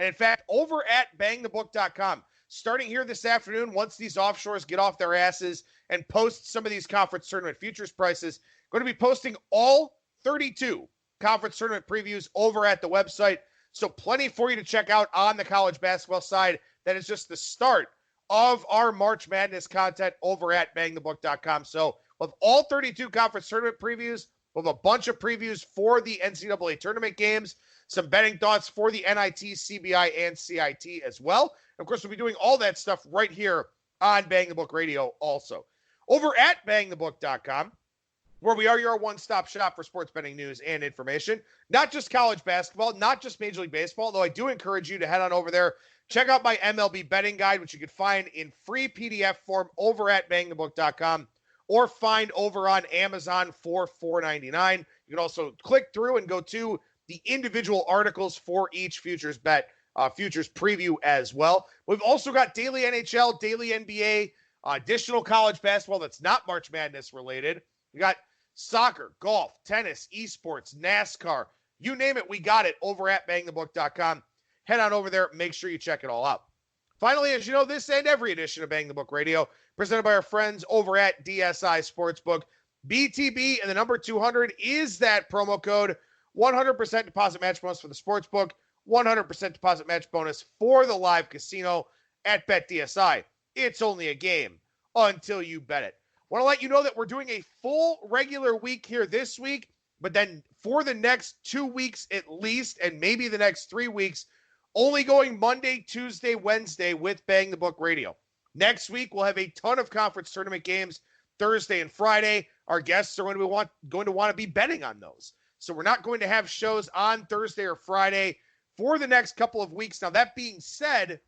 And in fact, over at BangTheBook.com, starting here this afternoon, once these offshores get off their asses and post some of these conference tournament futures prices, going to be posting all 32 conference tournament previews over at the website. So plenty for you to check out on the college basketball side. That is just the start of our March Madness content over at BangTheBook.com. So we'll have all 32 conference tournament previews. We'll have a bunch of previews for the NCAA tournament games, some betting thoughts for the NIT, CBI, and CIT as well. Of course, we'll be doing all that stuff right here on Bang the Book Radio also. Over at BangTheBook.com, where we are your one-stop shop for sports betting news and information. Not just college basketball, not just Major League Baseball, though I do encourage you to head on over there. Check out my MLB betting guide, which you can find in free PDF form over at BangTheBook.com or find over on Amazon for $4.99. You can also click through and go to the individual articles for each futures bet, futures preview as well. We've also got daily NHL, daily NBA, additional college basketball that's not March Madness related. We got soccer, golf, tennis, esports, NASCAR, you name it, we got it over at BangTheBook.com. Head on over there, make sure you check it all out. Finally, as you know, this and every edition of Bang the Book Radio, presented by our friends over at DSI Sportsbook. BTB and the number 200 is that promo code. 100% deposit match bonus for the Sportsbook, 100% deposit match bonus for the live casino at BetDSI. It's only a game until you bet it. Want to let you know that we're doing a full regular week here this week, but then for the next 2 weeks at least, and maybe the next 3 weeks, only going Monday, Tuesday, Wednesday with Bang the Book Radio. Next week, we'll have a ton of conference tournament games Thursday and Friday. Our guests are going to want to be betting on those. So we're not going to have shows on Thursday or Friday for the next couple of weeks. Now, that being said,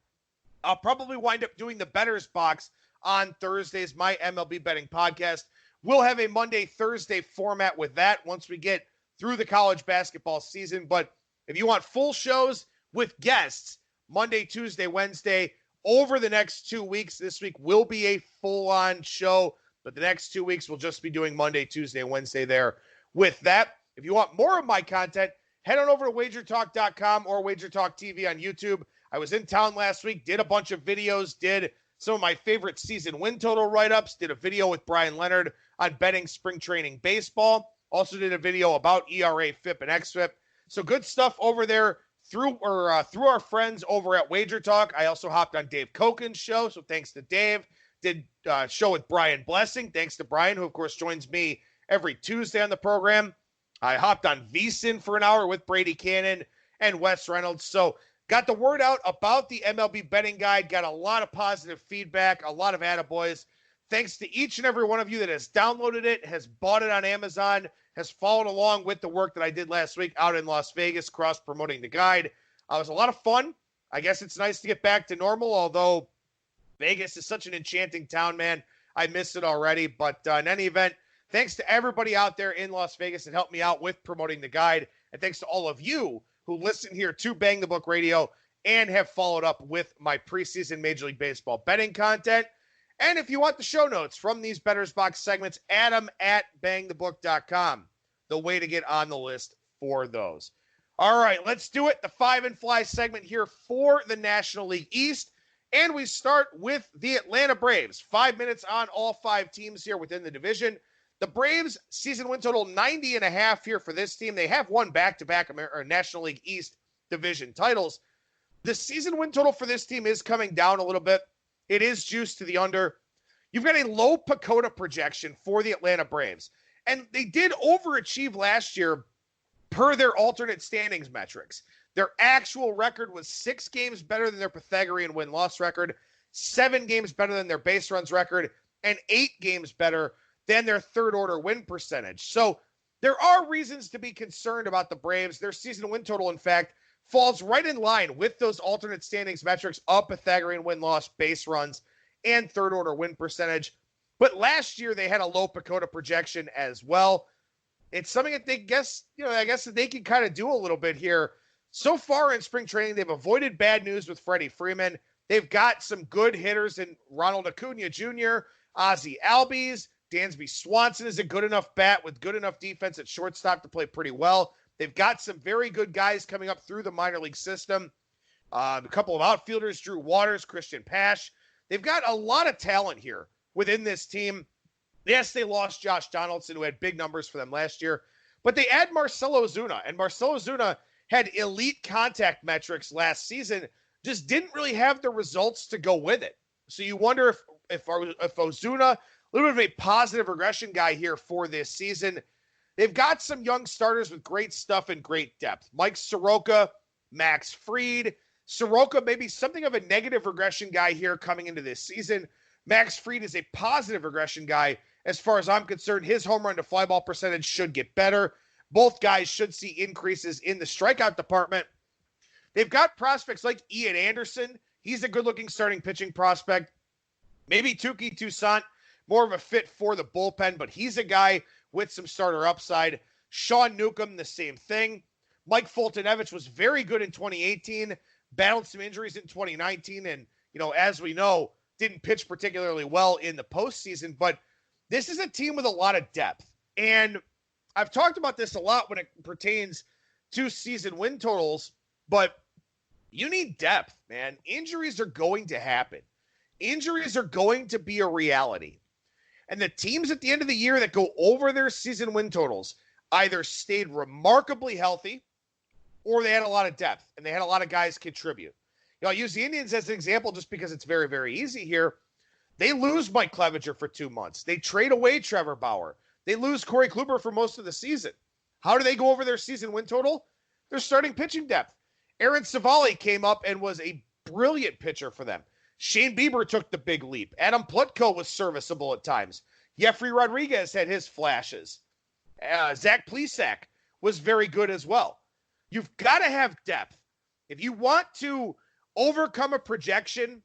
I'll probably wind up doing the Bettors Box on Thursdays, my MLB betting podcast. We'll have a Monday, Thursday format with that once we get through the college basketball season. But if you want full shows with guests, Monday, Tuesday, Wednesday, over the next 2 weeks, this week will be a full-on show, but the next 2 weeks we'll just be doing Monday, Tuesday, and Wednesday there with that. If you want more of my content, head on over to wagertalk.com or WagerTalk TV on YouTube. I was in town last week, did a bunch of videos, did some of my favorite season win total write-ups, did a video with Brian Leonard on betting spring training baseball, also did a video about ERA, FIP, and XFIP. So good stuff over there through our friends over at Wager Talk. I also hopped on Dave Koken's show, so thanks to Dave. Did a show with Brian Blessing, thanks to Brian, who of course joins me every Tuesday on the program. I hopped on VSiN for an hour with Brady Cannon and Wes Reynolds. So got the word out about the MLB betting guide, got a lot of positive feedback, a lot of attaboys. Thanks to each and every one of you that has downloaded it, has bought it on Amazon, has followed along with the work that I did last week out in Las Vegas, cross-promoting the guide. It was a lot of fun. I guess it's nice to get back to normal, although Vegas is such an enchanting town, man. I miss it already. But in any event, thanks to everybody out there in Las Vegas that helped me out with promoting the guide. And thanks to all of you who listen here to Bang the Book Radio and have followed up with my preseason Major League Baseball betting content. And if you want the show notes from these Bettors Box segments, add them at bangthebook.com. The way to get on the list for those. All right, let's do it. The Five and Fly segment here for the National League East. And we start with the Atlanta Braves. 5 minutes on all 5 teams here within the division. The Braves season win total 90.5 here for this team. They have won back-to-back National League East division titles. The season win total for this team is coming down a little bit. It is juiced to the under. You've got a low PECOTA projection for the Atlanta Braves. And they did overachieve last year per their alternate standings metrics. Their actual record was 6 games better than their Pythagorean win-loss record, 7 games better than their base runs record, and 8 games better than their third-order win percentage. So there are reasons to be concerned about the Braves. Their season win total, in fact, falls right in line with those alternate standings metrics of Pythagorean win-loss, base runs, and third-order win percentage. But last year, they had a low PECOTA projection as well. It's something that I guess that they can kind of do a little bit here. So far in spring training, they've avoided bad news with Freddie Freeman. They've got some good hitters in Ronald Acuna Jr., Ozzie Albies. Dansby Swanson is a good enough bat with good enough defense at shortstop to play pretty well. They've got some very good guys coming up through the minor league system. A couple of outfielders, Drew Waters, Christian Pash. They've got a lot of talent here within this team. Yes, they lost Josh Donaldson, who had big numbers for them last year, but they add Marcell Ozuna, and Marcell Ozuna had elite contact metrics last season, just didn't really have the results to go with it. So you wonder if Ozuna, a little bit of a positive regression guy here for this season. They've got some young starters with great stuff and great depth. Mike Soroka, Max Fried. Soroka maybe something of a negative regression guy here coming into this season. Max Fried is a positive regression guy. As far as I'm concerned, his home run to fly ball percentage should get better. Both guys should see increases in the strikeout department. They've got prospects like Ian Anderson. He's a good-looking starting pitching prospect. Maybe Tuki Toussaint, more of a fit for the bullpen, but he's a guy with some starter upside. Sean Newcomb, the same thing. Mike Foltynewicz was very good in 2018, battled some injuries in 2019, and, as we know, didn't pitch particularly well in the postseason, but this is a team with a lot of depth. And I've talked about this a lot when it pertains to season win totals, but you need depth, man. Injuries are going to happen. Injuries are going to be a reality. And the teams at the end of the year that go over their season win totals either stayed remarkably healthy or they had a lot of depth and they had a lot of guys contribute. I'll use the Indians as an example just because it's very, very easy here. They lose Mike Clevenger for 2 months. They trade away Trevor Bauer. They lose Corey Kluber for most of the season. How do they go over their season win total? They're starting pitching depth. Aaron Savali came up and was a brilliant pitcher for them. Shane Bieber took the big leap. Adam Plutko was serviceable at times. Jeffrey Rodriguez had his flashes. Zach Plesac was very good as well. You've got to have depth. If you want to overcome a projection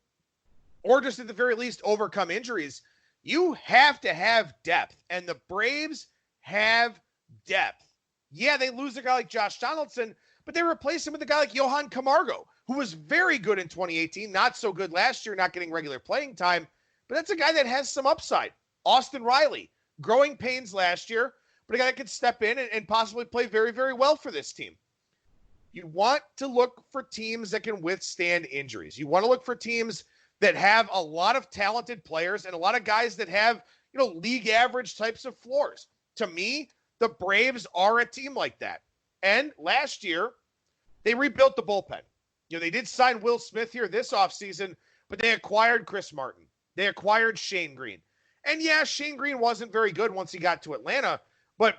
or just at the very least overcome injuries, you have to have depth. And the Braves have depth. Yeah, they lose a guy like Josh Donaldson, but they replace him with a guy like Johan Camargo, who was very good in 2018, not so good last year, not getting regular playing time, but that's a guy that has some upside. Austin Riley, growing pains last year, but a guy that could step in and possibly play very, very well for this team. You want to look for teams that can withstand injuries. You want to look for teams that have a lot of talented players and a lot of guys that have, league average types of floors. To me, the Braves are a team like that. And last year, they rebuilt the bullpen. They did sign Will Smith here this offseason, but they acquired Chris Martin. They acquired Shane Green. And yeah, Shane Green wasn't very good once he got to Atlanta, but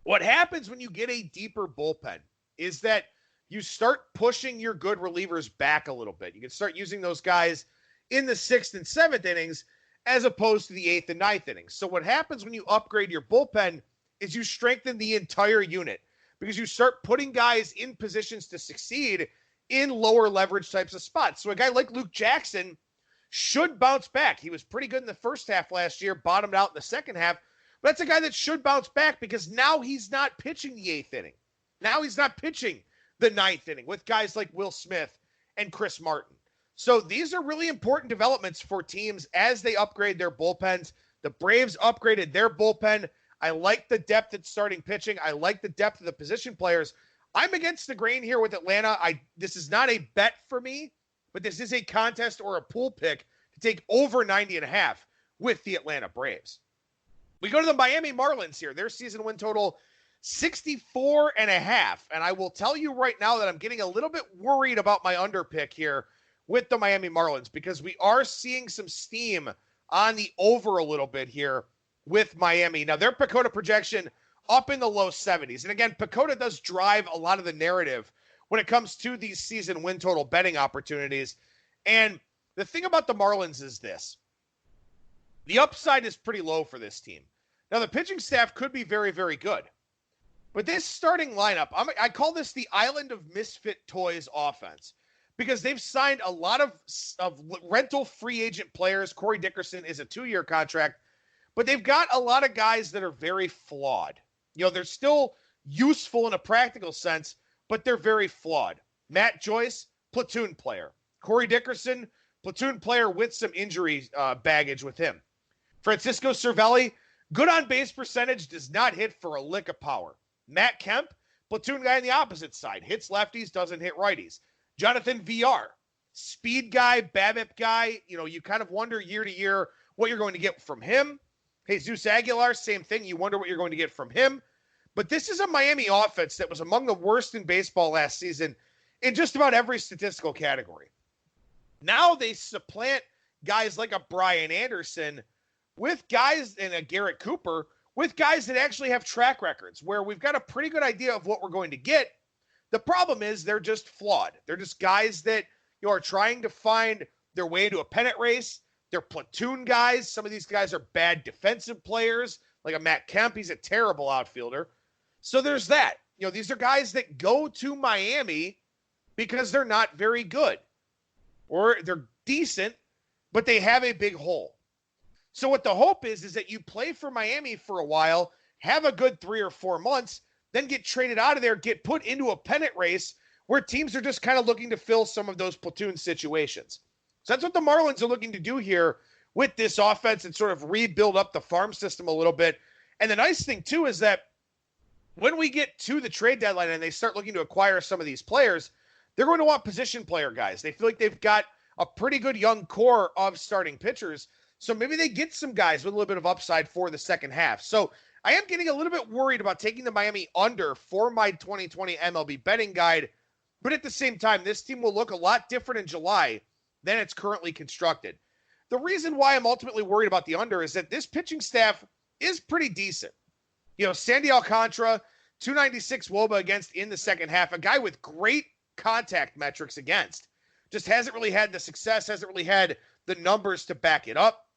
what happens when you get a deeper bullpen is that you start pushing your good relievers back a little bit. You can start using those guys in the 6th and 7th innings as opposed to the 8th and 9th innings. So what happens when you upgrade your bullpen is you strengthen the entire unit because you start putting guys in positions to succeed in lower leverage types of spots. So a guy like Luke Jackson should bounce back. He was pretty good in the first half last year, bottomed out in the second half, but that's a guy that should bounce back because now he's not pitching the 8th inning. Now he's not pitching the 9th inning with guys like Will Smith and Chris Martin. So these are really important developments for teams as they upgrade their bullpens. The Braves upgraded their bullpen. I like the depth at starting pitching. I like the depth of the position players. I'm against the grain here with Atlanta. This is not a bet for me, but this is a contest or a pool pick to take over 90.5 with the Atlanta Braves. We go to the Miami Marlins here. Their season win total 64.5. And I will tell you right now that I'm getting a little bit worried about my under pick here with the Miami Marlins because we are seeing some steam on the over a little bit here with Miami. Now, their PECOTA projection up in the low 70s. And again, PECOTA does drive a lot of the narrative when it comes to these season win total betting opportunities. And the thing about the Marlins is this. The upside is pretty low for this team. Now, the pitching staff could be very, very good. But this starting lineup, I call this the Island of Misfit Toys offense because they've signed a lot of rental free agent players. Corey Dickerson is a 2-year contract, but they've got a lot of guys that are very flawed. They're still useful in a practical sense, but they're very flawed. Matt Joyce, platoon player. Corey Dickerson, platoon player with some injury baggage with him. Francisco Cervelli, good on base percentage, does not hit for a lick of power. Matt Kemp, platoon guy on the opposite side, hits lefties, doesn't hit righties. Jonathan VR, speed guy, BABIP guy. You kind of wonder year to year what you're going to get from him. Jesus Aguilar, same thing. You wonder what you're going to get from him. But this is a Miami offense that was among the worst in baseball last season in just about every statistical category. Now they supplant guys like a Brian Anderson with guys and a Garrett Cooper with guys that actually have track records where we've got a pretty good idea of what we're going to get. The problem is they're just flawed. They're just guys that are trying to find their way into a pennant race. They're platoon guys. Some of these guys are bad defensive players, like a Matt Kemp. He's a terrible outfielder. So there's that. These are guys that go to Miami because they're not very good. Or they're decent, but they have a big hole. So what the hope is that you play for Miami for a while, have a good 3 or 4 months, then get traded out of there, get put into a pennant race where teams are just kind of looking to fill some of those platoon situations. So that's what the Marlins are looking to do here with this offense and sort of rebuild up the farm system a little bit. And the nice thing, too, is that when we get to the trade deadline and they start looking to acquire some of these players, they're going to want position player guys. They feel like they've got a pretty good young core of starting pitchers. So maybe they get some guys with a little bit of upside for the second half. So I am getting a little bit worried about taking the Miami under for my 2020 MLB betting guide. But at the same time, this team will look a lot different in July than it's currently constructed. The reason why I'm ultimately worried about the under is that this pitching staff is pretty decent. Sandy Alcantara, 296 WOBA against in the second half, a guy with great contact metrics against. Just hasn't really had the success, hasn't really had the numbers to back it up.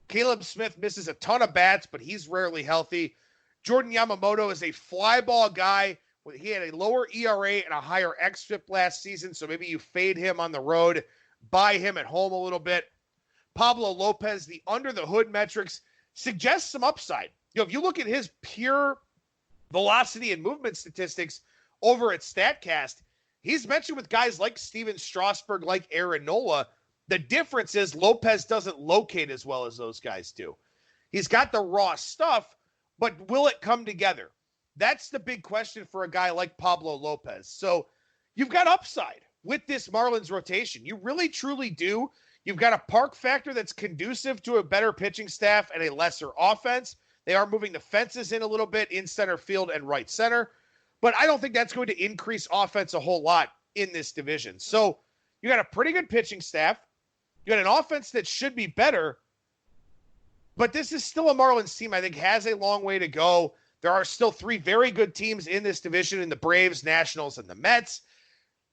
Caleb Smith misses a ton of bats, but he's rarely healthy. Jordan Yamamoto is a fly ball guy. He had a lower ERA and a higher xFIP last season, so maybe you fade him on the road, buy him at home a little bit. Pablo Lopez, the under-the-hood metrics suggest some upside. If you look at his pure velocity and movement statistics over at StatCast, he's mentioned with guys like Steven Strasburg, like Aaron Nola. The difference is Lopez doesn't locate as well as those guys do. He's got the raw stuff, but will it come together? That's the big question for a guy like Pablo Lopez. So you've got upside with this Marlins rotation. You really, truly do. You've got a park factor that's conducive to a better pitching staff and a lesser offense. They are moving the fences in a little bit in center field and right center. But I don't think that's going to increase offense a whole lot in this division. So you got a pretty good pitching staff. You got an offense that should be better. But this is still a Marlins team I think has a long way to go. There are still 3 very good teams in this division in the Braves, Nationals, and the Mets.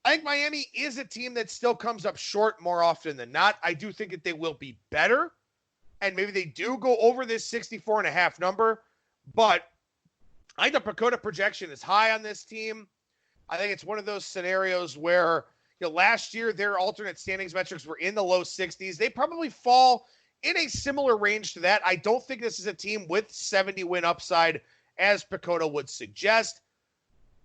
I think Miami is a team that still comes up short more often than not. I do think that they will be better. And maybe they do go over this 64.5 number. But I think the PECOTA projection is high on this team. I think it's one of those scenarios where, last year their alternate standings metrics were in the low 60s. They probably fall in a similar range to that. I don't think this is a team with 70 win upside, as PECOTA would suggest.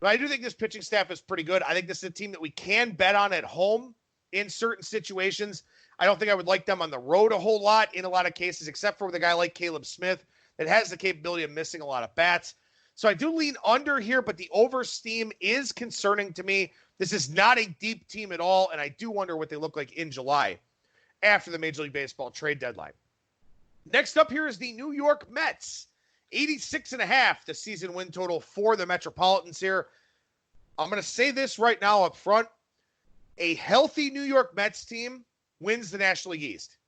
But I do think this pitching staff is pretty good. I think this is a team that we can bet on at home in certain situations. I don't think I would like them on the road a whole lot in a lot of cases, except for with a guy like Caleb Smith that has the capability of missing a lot of bats. So I do lean under here, but the over steam is concerning to me. This is not a deep team at all, and I do wonder what they look like in July after the Major League Baseball trade deadline. Next up here is the New York Mets. 86.5, the season win total for the Metropolitans here. I'm going to say this right now up front. A healthy New York Mets team wins the National League East.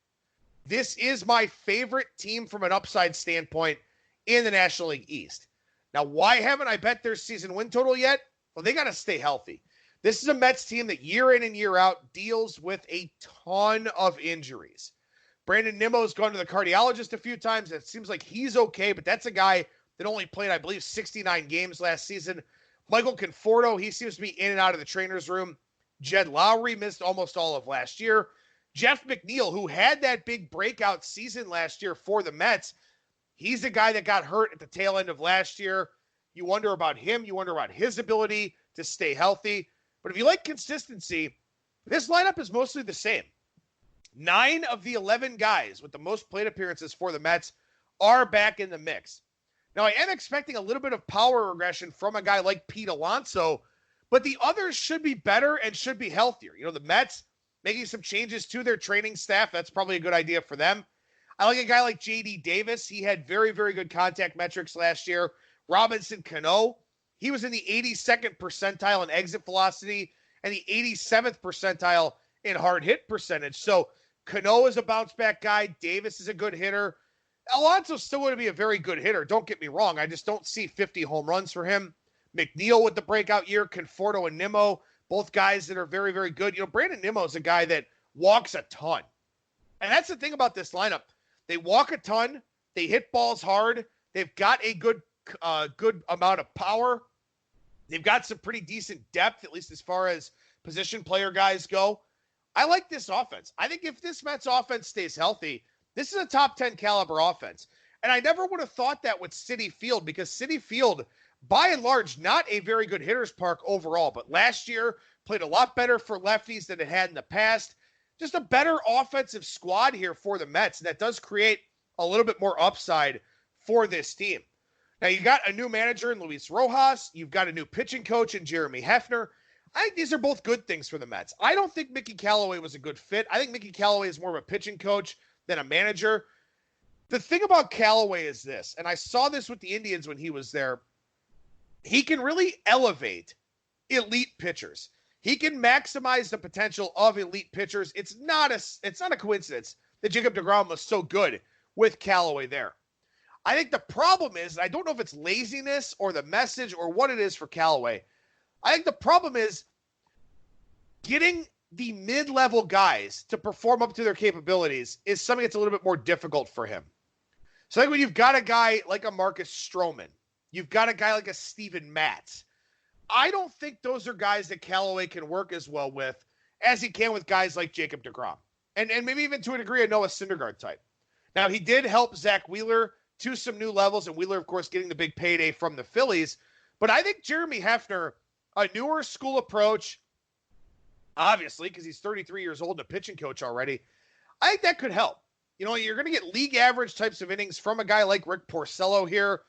This is my favorite team from an upside standpoint in the National League East. Now, why haven't I bet their season win total yet? Well, they got to stay healthy. This is a Mets team that year in and year out deals with a ton of injuries. Brandon Nimmo's gone to the cardiologist a few times. It seems like he's okay, but that's a guy that only played, I believe, 69 games last season. Michael Conforto, he seems to be in and out of the trainer's room. Jed Lowry missed almost all of last year. Jeff McNeil, who had that big breakout season last year for the Mets, he's a guy that got hurt at the tail end of last year. You wonder about him. You wonder about his ability to stay healthy. But if you like consistency, this lineup is mostly the same. 9 of the 11 guys with the most plate appearances for the Mets are back in the mix. Now, I am expecting a little bit of power regression from a guy like Pete Alonso, but the others should be better and should be healthier. You know, the Mets making some changes to their training staff. That's probably a good idea for them. I like a guy like J.D. Davis. He had very, very good contact metrics last year. Robinson Cano, he was in the 82nd percentile in exit velocity and the 87th percentile in hard hit percentage. So Cano is a bounce back guy. Davis is a good hitter. Alonso's still going to be a very good hitter. Don't get me wrong. I just don't see 50 home runs for him. McNeil with the breakout year, Conforto and Nimmo, both guys that are very, very good. You know, Brandon Nimmo is a guy that walks a ton. And that's the thing about this lineup. They walk a ton. They hit balls hard. They've got a good amount of power. They've got some pretty decent depth, at least as far as position player guys go. I like this offense. I think if this Mets offense stays healthy, this is a top 10 caliber offense. And I never would have thought that with Citi Field, because Citi Field, by and large, not a very good hitter's park overall, but last year played a lot better for lefties than it had in the past. Just a better offensive squad here for the Mets. And that does create a little bit more upside for this team. Now, you got a new manager in Luis Rojas. You've got a new pitching coach in Jeremy Hefner. I think these are both good things for the Mets. I don't think Mickey Callaway was a good fit. I think Mickey Callaway is more of a pitching coach than a manager. The thing about Callaway is this, and I saw this with the Indians when he was there. He can really elevate elite pitchers. He can maximize the potential of elite pitchers. It's not a coincidence that Jacob deGrom was so good with Callaway there. I think the problem is, I don't know if it's laziness or the message or what it is for Callaway. I think the problem is getting the mid-level guys to perform up to their capabilities is something that's a little bit more difficult for him. So I think when you've got a guy like a Marcus Stroman, you've got a guy like a Steven Matz, I don't think those are guys that Callaway can work as well with as he can with guys like Jacob deGrom. And maybe even to a degree a Noah Syndergaard type. Now, he did help Zach Wheeler to some new levels, and Wheeler, of course, getting the big payday from the Phillies. But I think Jeremy Hefner, a newer school approach, obviously, because he's 33 years old and a pitching coach already, I think that could help. You know, you're going to get league average types of innings from a guy like Rick Porcello here,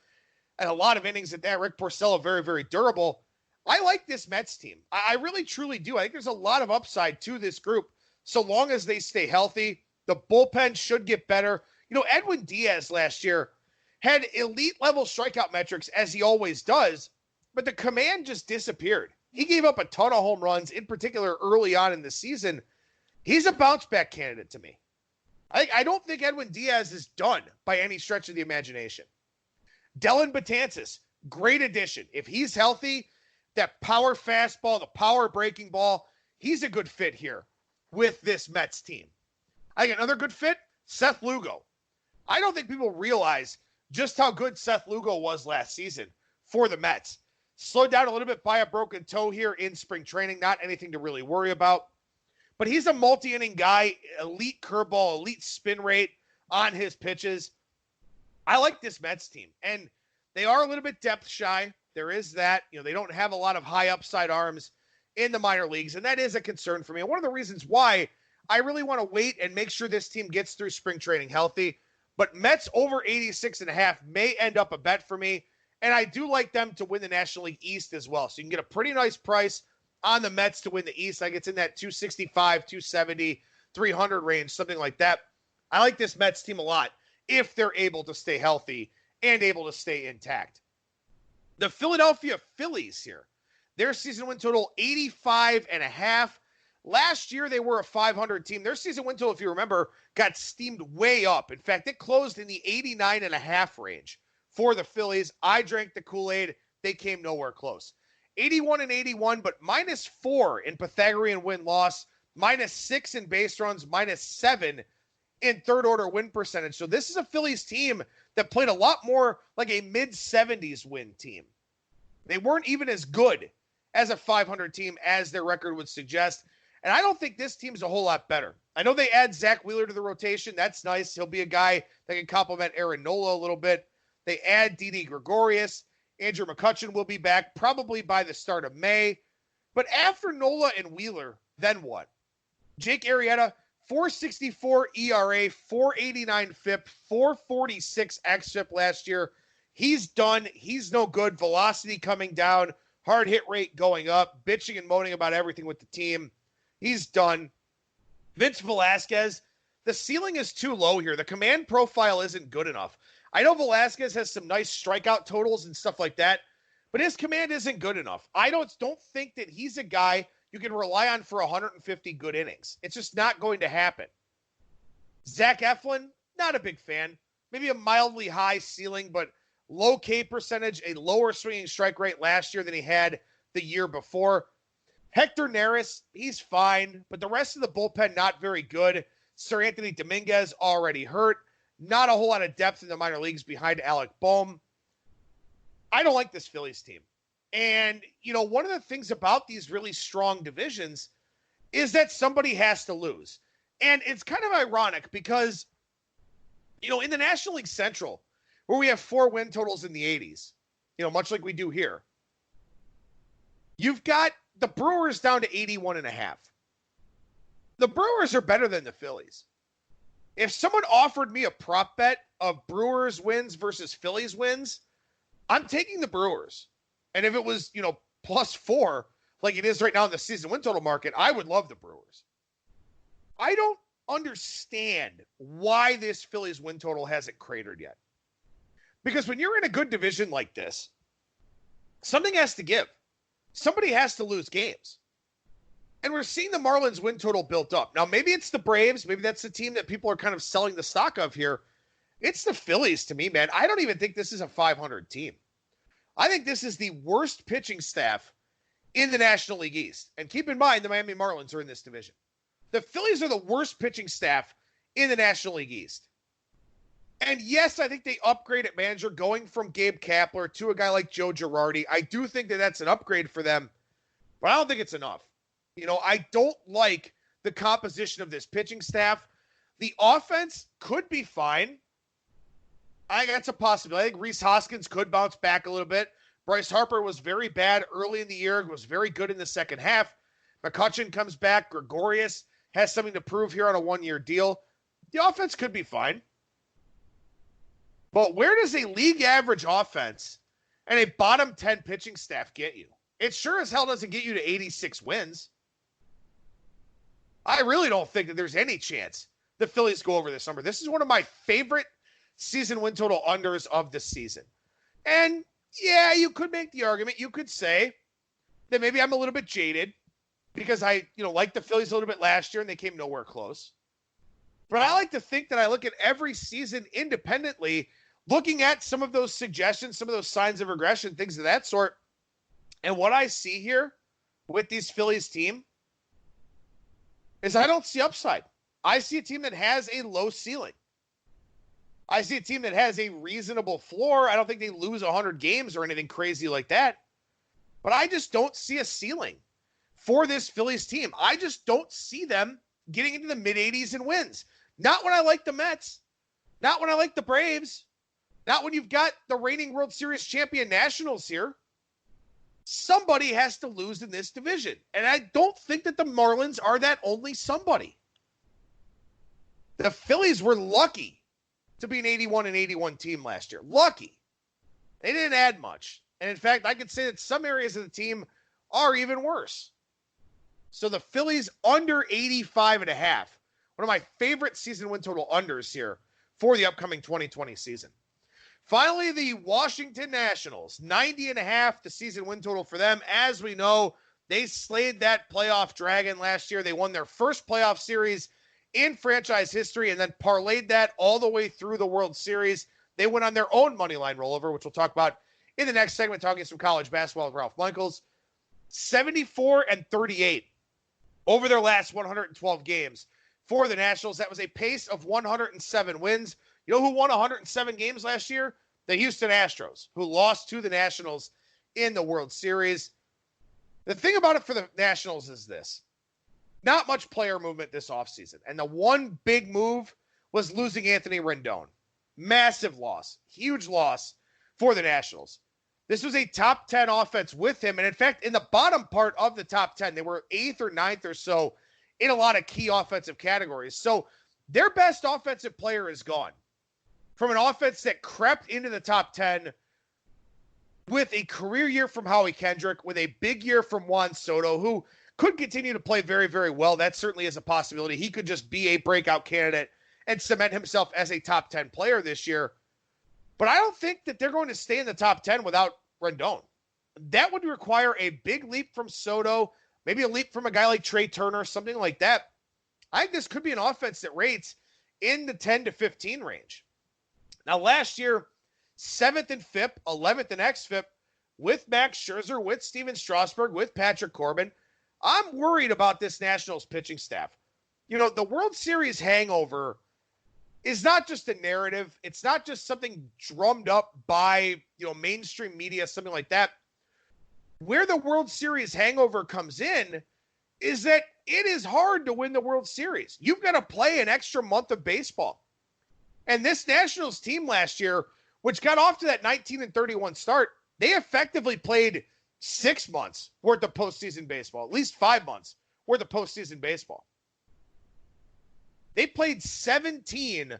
and a lot of innings at that. Rick Porcello, very, very durable. I like this Mets team. I really, truly do. I think there's a lot of upside to this group, so long as they stay healthy. The bullpen should get better. You know, Edwin Diaz last year had elite-level strikeout metrics, as he always does, but the command just disappeared. He gave up a ton of home runs, in particular early on in the season. He's a bounce-back candidate to me. I don't think Edwin Diaz is done by any stretch of the imagination. Dellin Betances, great addition. If he's healthy, that power fastball, the power breaking ball, he's a good fit here with this Mets team. I think another good fit, Seth Lugo. I don't think people realize just how good Seth Lugo was last season for the Mets. Slowed down a little bit by a broken toe here in spring training. Not anything to really worry about. But he's a multi-inning guy, elite curveball, elite spin rate on his pitches. I like this Mets team. And they are a little bit depth shy. There is that. You know, they don't have a lot of high upside arms in the minor leagues. And that is a concern for me. And one of the reasons why I really want to wait and make sure this team gets through spring training healthy. But Mets over 86.5 may end up a bet for me. And I do like them to win the National League East as well. So you can get a pretty nice price on the Mets to win the East. Like it's in that 265, 270, 300 range, something like that. I like this Mets team a lot if they're able to stay healthy and able to stay intact. The Philadelphia Phillies here, their season win total 85.5. Last year, they were a 500 team. Their season win total, if you remember, got steamed way up. In fact, it closed in the 89.5 range for the Phillies. I drank the Kool-Aid. They came nowhere close. 81-81, but -4 in Pythagorean win-loss, -6 in base runs, -7 in third-order win percentage. So this is a Phillies team that played a lot more like a mid-70s win team. They weren't even as good as a 500 team as their record would suggest. And I don't think this team's a whole lot better. I know they add Zach Wheeler to the rotation. That's nice. He'll be a guy that can complement Aaron Nola a little bit. They add Didi Gregorius. Andrew McCutchen will be back probably by the start of May. But after Nola and Wheeler, then what? Jake Arrieta, 4.64 ERA, 4.89 FIP, 4.46 xFIP last year. He's done. He's no good. Velocity coming down. hard hit rate going up, bitching and moaning about everything with the team. He's done. Vince Velasquez, the ceiling is too low here. The command profile isn't good enough. I know Velasquez has some nice strikeout totals and stuff like that, but his command isn't good enough. I don't think that he's a guy you can rely on for 150 good innings. It's just not going to happen. Zach Eflin, not a big fan. Maybe a mildly high ceiling, but low K percentage, a lower swinging strike rate last year than he had the year before. Hector Neris, he's fine, but the rest of the bullpen not very good. Sir Anthony Dominguez already hurt. Not a whole lot of depth in the minor leagues behind Alec Boehm. I don't like this Phillies team. And, one of the things about these really strong divisions is that somebody has to lose. And it's kind of ironic because, in the National League Central, where we have 4 win totals in the 80s, much like we do here, you've got the Brewers down to 81.5. The Brewers are better than the Phillies. If someone offered me a prop bet of Brewers wins versus Phillies wins, I'm taking the Brewers. And if it was, +4, like it is right now in the season win total market, I would love the Brewers. I don't understand why this Phillies win total hasn't cratered yet. Because when you're in a good division like this, something has to give. Somebody has to lose games. And we're seeing the Marlins win total built up. Now, maybe it's the Braves. Maybe that's the team that people are kind of selling the stock of here. It's the Phillies to me, man. I don't even think this is a 500 team. I think this is the worst pitching staff in the National League East. And keep in mind, the Miami Marlins are in this division. The Phillies are the worst pitching staff in the National League East. And yes, I think they upgrade at manager going from Gabe Kapler to a guy like Joe Girardi. I do think that that's an upgrade for them, but I don't think it's enough. I don't like the composition of this pitching staff. The offense could be fine. I think that's a possibility. I think Rhys Hoskins could bounce back a little bit. Bryce Harper was very bad early in the year, was very good in the second half. McCutchen comes back. Gregorius has something to prove here on a 1-year deal. The offense could be fine. But where does a league average offense and a bottom 10 pitching staff get you? It sure as hell doesn't get you to 86 wins. I really don't think that there's any chance the Phillies go over this number. This is one of my favorite season win total unders of the season. And yeah, you could make the argument. You could say that maybe I'm a little bit jaded because I, liked the Phillies a little bit last year and they came nowhere close. But I like to think that I look at every season independently, looking at some of those suggestions, some of those signs of regression, things of that sort. And what I see here with these Phillies team is I don't see upside. I see a team that has a low ceiling. I see a team that has a reasonable floor. I don't think they lose 100 games or anything crazy like that. But I just don't see a ceiling for this Phillies team. I just don't see them getting into the mid-80s in wins. Not when I like the Mets. Not when I like the Braves. Not when you've got the reigning World Series champion Nationals here. Somebody has to lose in this division. And I don't think that the Marlins are that only somebody. The Phillies were lucky to be an 81-81 team last year. Lucky. They didn't add much. And in fact, I could say that some areas of the team are even worse. So the Phillies under 85.5. One of my favorite season win total unders here for the upcoming 2020 season. Finally, the Washington Nationals, 90.5, the season win total for them. As we know, they slayed that playoff dragon last year. They won their first playoff series in franchise history and then parlayed that all the way through the World Series. They went on their own money line rollover, which we'll talk about in the next segment, talking some college basketball with Ralph Michaels. 74-38 over their last 112 games for the Nationals. That was a pace of 107 wins. You know who won 107 games last year? The Houston Astros, who lost to the Nationals in the World Series. The thing about it for the Nationals is this. Not much player movement this offseason. And the one big move was losing Anthony Rendon. Massive loss. Huge loss for the Nationals. This was a top 10 offense with him. And in fact, in the bottom part of the top 10, they were 8th or 9th or so in a lot of key offensive categories. So their best offensive player is gone. From an offense that crept into the top 10 with a career year from Howie Kendrick, with a big year from Juan Soto, who could continue to play very, very well. That certainly is a possibility. He could just be a breakout candidate and cement himself as a top 10 player this year. But I don't think that they're going to stay in the top 10 without Rendon. That would require a big leap from Soto, maybe a leap from a guy like Trey Turner, something like that. I think this could be an offense that rates in the 10 to 15 range. Now, last year, 7th in FIP, 11th in XFIP, with Max Scherzer, with Steven Strasburg, with Patrick Corbin. I'm worried about this Nationals pitching staff. You know, the World Series hangover is not just a narrative. It's not just something drummed up by, mainstream media, something like that. Where the World Series hangover comes in is that it is hard to win the World Series. You've got to play an extra month of baseball. And this Nationals team last year, which got off to that 19-31 start, they effectively played 6 months worth of postseason baseball, at least 5 months worth of postseason baseball. They played 17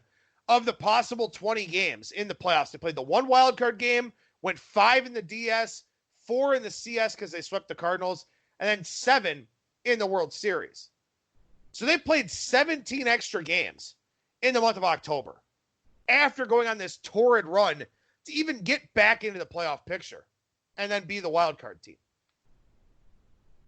of the possible 20 games in the playoffs. They played the one wild card game, went 5 in the DS, 4 in the CS because they swept the Cardinals, and then 7 in the World Series. So they played 17 extra games in the month of October after going on this torrid run to even get back into the playoff picture and then be the wild card team.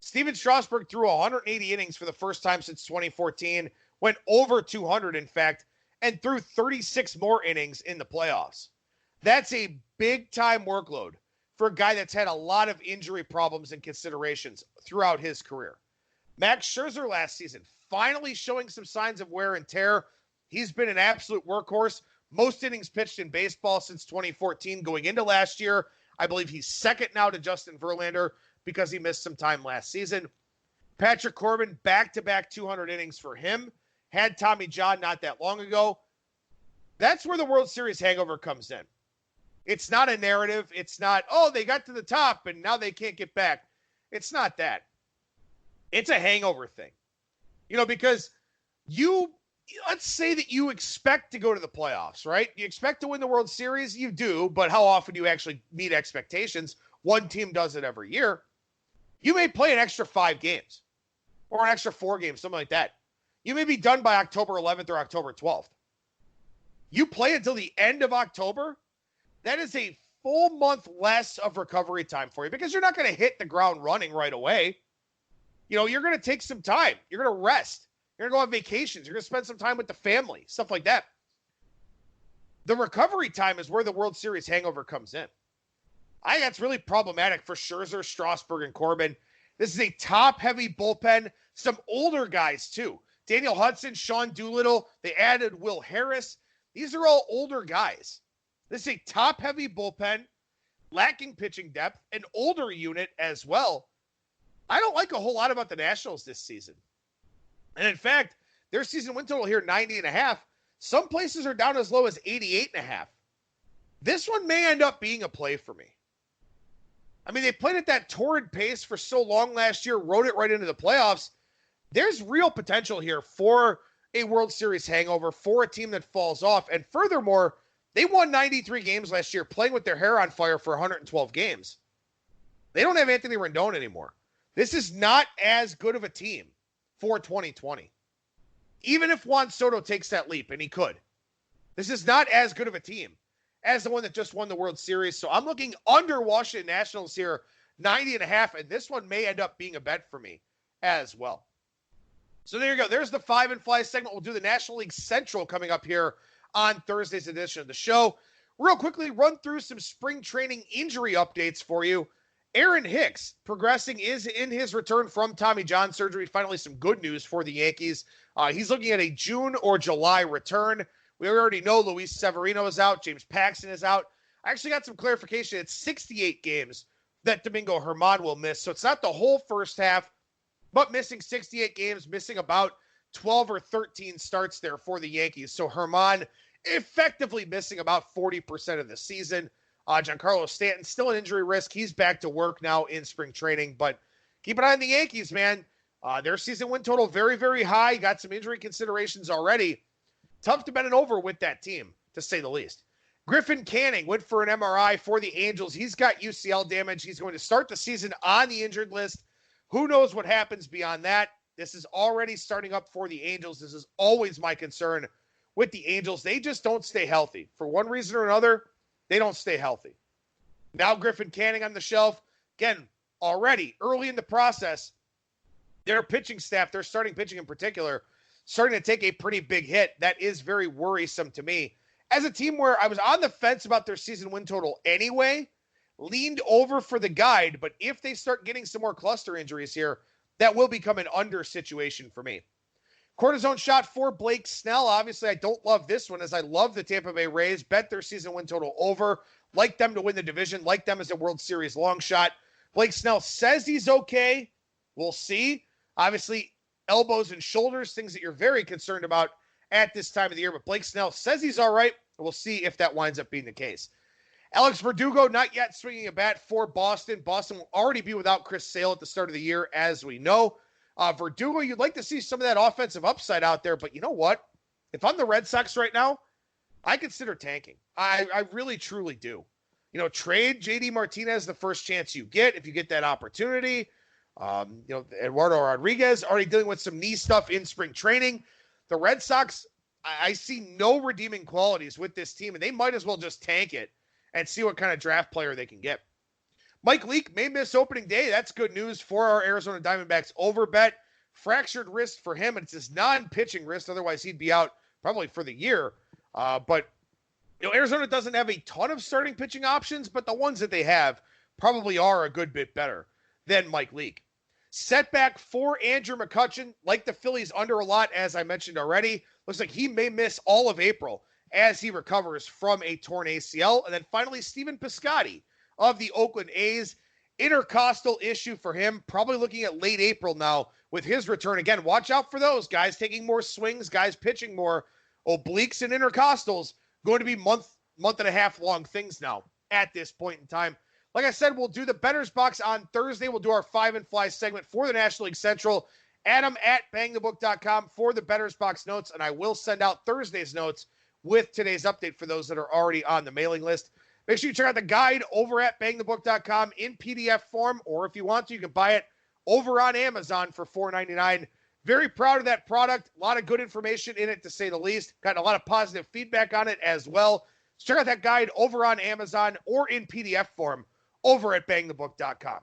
Steven Strasburg threw 180 innings for the first time since 2014, went over 200, in fact, and threw 36 more innings in the playoffs. That's a big-time workload for a guy that's had a lot of injury problems and considerations throughout his career. Max Scherzer last season, finally showing some signs of wear and tear. He's been an absolute workhorse. Most innings pitched in baseball since 2014 going into last year. I believe he's second now to Justin Verlander because he missed some time last season. Patrick Corbin, back-to-back 200 innings for him. Had Tommy John not that long ago. That's where the World Series hangover comes in. It's not a narrative. It's not, they got to the top and now they can't get back. It's not that. It's a hangover thing. Because let's say that you expect to go to the playoffs, right? You expect to win the World Series. You do, but how often do you actually meet expectations? One team does it every year. You may play an extra 5 games or an extra 4 games, something like that. You may be done by October 11th or October 12th. You play until the end of October. That is a full month less of recovery time for you because you're not going to hit the ground running right away. You're going to take some time. You're going to rest. You're going to go on vacations. You're going to spend some time with the family, stuff like that. The recovery time is where the World Series hangover comes in. I think that's really problematic for Scherzer, Strasburg, and Corbin. This is a top-heavy bullpen. Some older guys, too. Daniel Hudson, Sean Doolittle. They added Will Harris. These are all older guys. This is a top-heavy bullpen, lacking pitching depth, an older unit as well. I don't like a whole lot about the Nationals this season. And in fact, their season win total here, 90.5. Some places are down as low as 88.5. This one may end up being a play for me. I mean, they played at that torrid pace for so long last year, rode it right into the playoffs. There's real potential here for a World Series hangover, for a team that falls off. And furthermore, they won 93 games last year, playing with their hair on fire for 112 games. They don't have Anthony Rendon anymore. This is not as good of a team for 2020. Even if Juan Soto takes that leap, and he could, this is not as good of a team as the one that just won the World Series. So I'm looking under Washington Nationals here, 90.5, and this one may end up being a bet for me as well. So there you go. There's the 5 and Fly segment. We'll do the National League Central coming up here on Thursday's edition of the show. Real quickly, run through some spring training injury updates for you. Aaron Hicks progressing is in his return from Tommy John surgery. Finally, some good news for the Yankees. He's looking at a June or July return. We already know Luis Severino is out. James Paxton is out. I actually got some clarification. It's 68 games that Domingo Germán will miss. So it's not the whole first half, but missing 68 games, missing about 12 or 13 starts there for the Yankees. So Germán effectively missing about 40% of the season. Giancarlo Stanton still an injury risk. He's back to work now in spring training, but keep an eye on the Yankees, man. Their season win total very, very high. Got some injury considerations already. Tough to bet it over with that team, to say the least. Griffin Canning went for an MRI for the Angels. He's got UCL damage. He's going to start the season on the injured list. Who knows what happens beyond that? This is already starting up for the Angels. This is always my concern with the Angels. They just don't stay healthy. For one reason or another, they don't stay healthy. Now Griffin Canning on the shelf. Again, already early in the process, their pitching staff, their starting pitching in particular, starting to take a pretty big hit. That is very worrisome to me. As a team where I was on the fence about their season win total anyway, leaned over for the guide, but if they start getting some more cluster injuries here, that will become an under situation for me. Cortisone shot for Blake Snell. Obviously, I don't love this one as I love the Tampa Bay Rays. Bet their season win total over. Like them to win the division. Like them as a World Series long shot. Blake Snell says he's okay. We'll see. Obviously, elbows and shoulders, things that you're very concerned about at this time of the year. But Blake Snell says he's all right. We'll see if that winds up being the case. Alex Verdugo not yet swinging a bat for Boston. Boston will already be without Chris Sale at the start of the year, as we know. Verdugo, you'd like to see some of that offensive upside out there, but you know what? If I'm the Red Sox right now, I consider tanking. I really, truly do. Trade J.D. Martinez the first chance you get, if you get that opportunity. Eduardo Rodriguez already dealing with some knee stuff in spring training. The Red Sox, I see no redeeming qualities with this team, and they might as well just tank it and see what kind of draft player they can get. Mike Leake may miss opening day. That's good news for our Arizona Diamondbacks over bet. Fractured wrist for him, and it's his non-pitching wrist. Otherwise, he'd be out probably for the year. But Arizona doesn't have a ton of starting pitching options, but the ones that they have probably are a good bit better than Mike Leake. Setback for Andrew McCutchen, like the Phillies under a lot, as I mentioned already. Looks like he may miss all of April as he recovers from a torn ACL. And then finally, Stephen Piscotty of the Oakland A's. Intercostal issue for him, probably looking at late April now with his return. Again, watch out for those guys taking more swings, guys pitching more. Obliques and intercostals going to be month and a half long things now at this point in time. Like I said, we'll do the Bettor's Box on Thursday. We'll do our 5 and Fly segment for the National League Central. Adam at BangTheBook.com for the Bettor's Box notes, and I will send out Thursday's notes with today's update for those that are already on the mailing list. Make sure you check out the guide over at BangTheBook.com in PDF form, or if you want to, you can buy it over on Amazon for $4.99. Very proud of that product. A lot of good information in it, to say the least. Gotten a lot of positive feedback on it as well. So check out that guide over on Amazon or in PDF form over at BangTheBook.com.